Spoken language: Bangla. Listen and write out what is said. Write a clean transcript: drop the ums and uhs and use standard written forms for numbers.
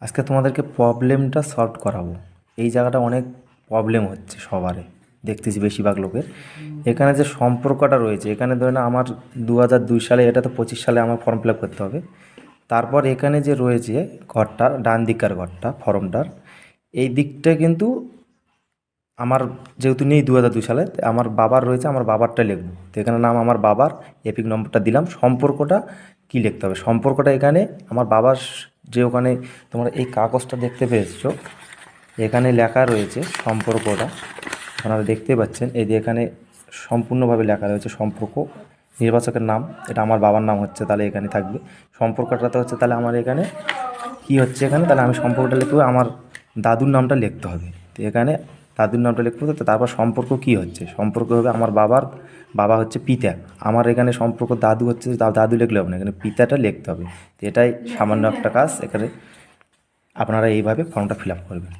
আজকে তোমাদেরকে প্রবলেমটা সলভ করাবো। এই জায়গাটা অনেক প্রবলেম হচ্ছে সবারই, দেখতেছি বেশিরভাগ লোকের। এখানে যে সম্পর্কটা রয়েছে, এখানে ধরে না আমার 2002 সালে, এটা তো 25 সালে আমার ফর্ম ফিল আপ করতে হবে। তারপর এখানে যে রয়েছে ঘরটা, ডান দিককার ঘরটা ফর্মটার, এই দিকটা কিন্তু আমার যেহেতু নেই 2002 সালে, আমার বাবার রয়েছে, আমার বাবারটা লিখবো। তো এখানে নাম আমার বাবার, এপিক নম্বরটা দিলাম। সম্পর্কটা কি লিখতে হবে? সম্পর্কটা এখানে আমার বাবার যে ওখানে তোমরা এই কাগজটা দেখতে পেয়েছো, এখানে লেখা রয়েছে সম্পর্কটা, আপনারা দেখতে পাচ্ছেন। এই যে এখানে সম্পূর্ণভাবে লেখা রয়েছে সম্পর্ক, নির্বাচকের নাম, এটা আমার বাবার নাম হচ্ছে, তাহলে এখানে থাকবে। সম্পর্কটাতে হচ্ছে, তাহলে আমার এখানে কি হচ্ছে, এখানে তাহলে আমি সম্পর্কটা লিখবো, আমার দাদুর নামটা লিখতে হবে। তো এখানে দাদুর নামটা লিখবো। তো তারপর সম্পর্ক কি হচ্ছে, সম্পর্ক হবে আমার বাবার, বাবা হচ্ছে পিতা, আমার এখানে সম্পর্ক দাদু হচ্ছে, দাদু লিখলে হবে না, এখানে পিতাটা লিখতে হবে। তো এটাই সামান্য একটা কাজ, এখানে আপনারা এইভাবে ফর্মটা ফিল আপ করবেন।